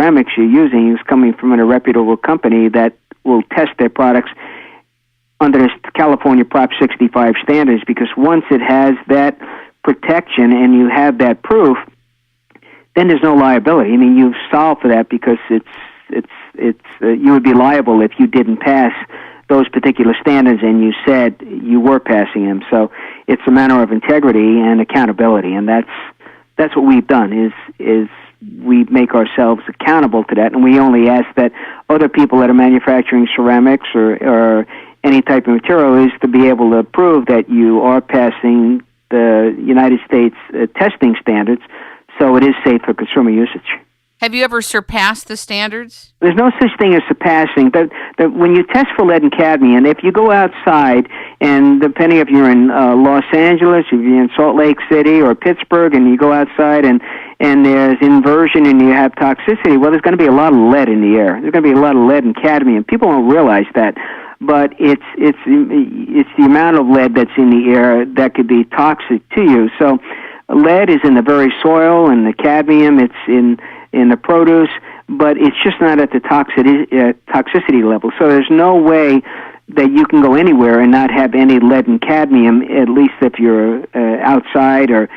ceramics you're using is coming from a reputable company that will test their products under the California Prop 65 standards, because once it has that protection and you have that proof, then there's no liability. I mean, you've solved for that, because you would be liable if you didn't pass those particular standards and you said you were passing them. So it's a matter of integrity and accountability, and that's what we've done, is we make ourselves accountable to that, and we only ask that other people that are manufacturing ceramics or any type of material is to be able to prove that you are passing the United States testing standards, so it is safe for consumer usage. Have you ever surpassed the standards? There's no such thing as surpassing. When you test for lead and cadmium, if you go outside, and depending if you're in Los Angeles, if you're in Salt Lake City or Pittsburgh, and you go outside and there's inversion and you have toxicity, well, there's going to be a lot of lead in the air. There's going to be a lot of lead and cadmium. People don't realize that, but it's the amount of lead that's in the air that could be toxic to you. So lead is in the very soil, and the cadmium, it's in the produce, but it's just not at the toxicity level. So there's no way that you can go anywhere and not have any lead and cadmium, at least if you're outside or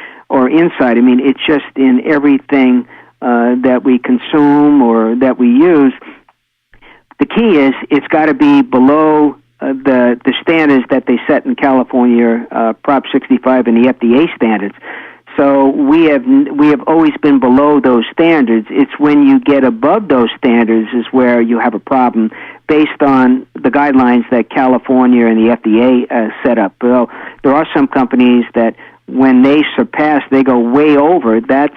inside. I mean, it's just in everything that we consume or that we use. The key is it's got to be below the standards that they set in California, Prop 65 and the FDA standards. So we have always been below those standards. It's when you get above those standards is where you have a problem, based on the guidelines that California and the FDA set up. Well, there are some companies that when they surpass, they go way over. That's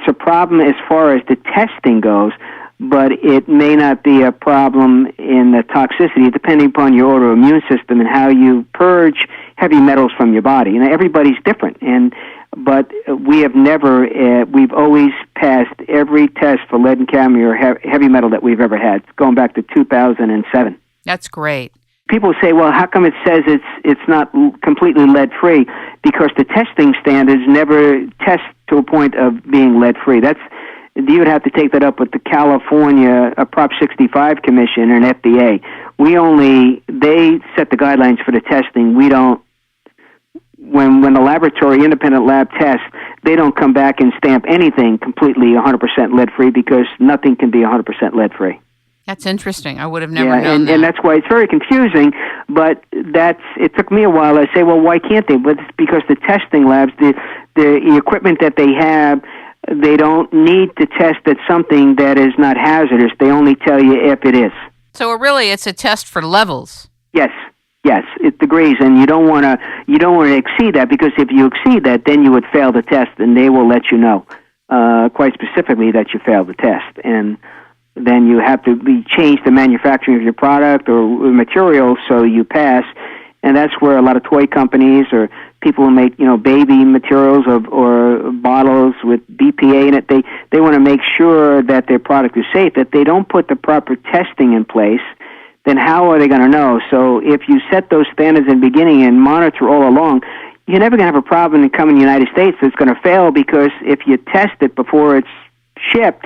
a problem as far as the testing goes, but it may not be a problem in the toxicity, depending upon your autoimmune system and how you purge heavy metals from your body. You know, everybody's different, but we've always passed every test for lead and cadmium or heavy metal that we've ever had, going back to 2007. That's great. People say, well, how come it says it's not completely lead-free? Because the testing standards never test to a point of being lead-free. You would have to take that up with the California Prop 65 Commission and FDA. They set the guidelines for the testing. We don't. When the laboratory, independent lab tests, they don't come back and stamp anything completely 100% lead-free, because nothing can be 100% lead-free. That's interesting. I would have never known that. And that's why it's very confusing, but it took me a while. I say, well, why can't they? But it's because the testing labs, the equipment that they have, they don't need to test at something that is not hazardous. They only tell you if it is. So really, it's a test for levels. Yes, it degrees, and you don't want to exceed that, because if you exceed that, then you would fail the test, and they will let you know quite specifically that you failed the test, and then you have to change the manufacturing of your product or material so you pass. And that's where a lot of toy companies or people who make, baby materials or bottles with BPA in it, they want to make sure that their product is safe. That they don't put the proper testing in place, then how are they going to know? So if you set those standards in the beginning and monitor all along, you're never going to have a problem in coming to the United States that's going to fail, because if you test it before it's shipped,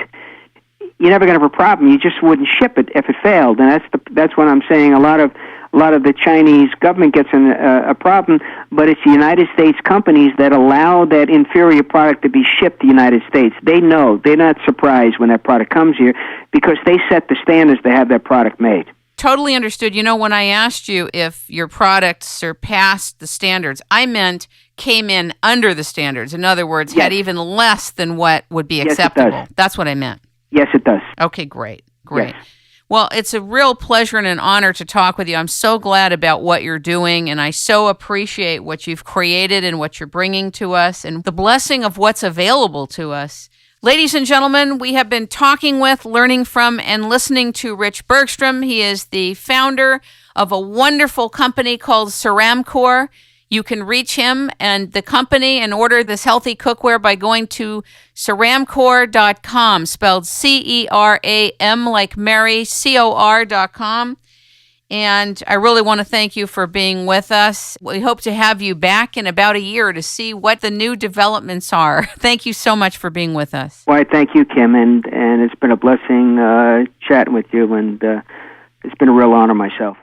you're never going to have a problem. You just wouldn't ship it if it failed, and that's what I'm saying. A lot of the Chinese government gets in a problem, but it's the United States companies that allow that inferior product to be shipped to the United States. They know. They're not surprised when that product comes here, because they set the standards to have that product made. Totally understood. When I asked you if your product surpassed the standards, I meant came in under the standards. In other words, yes, had even less than what would be acceptable. That's what I meant. Yes, it does. Okay, great. Yes. Well, it's a real pleasure and an honor to talk with you. I'm so glad about what you're doing, and I so appreciate what you've created and what you're bringing to us, and the blessing of what's available to us. Ladies and gentlemen, we have been talking with, learning from, and listening to Rich Bergstrom. He is the founder of a wonderful company called Ceramcor. You can reach him and the company and order this healthy cookware by going to Ceramcor.com, spelled C-E-R-A-M like Mary, C-O-R.com. And I really want to thank you for being with us. We hope to have you back in about a year to see what the new developments are. Thank you so much for being with us. Well, thank you, Kim, and it's been a blessing chatting with you, and it's been a real honor myself.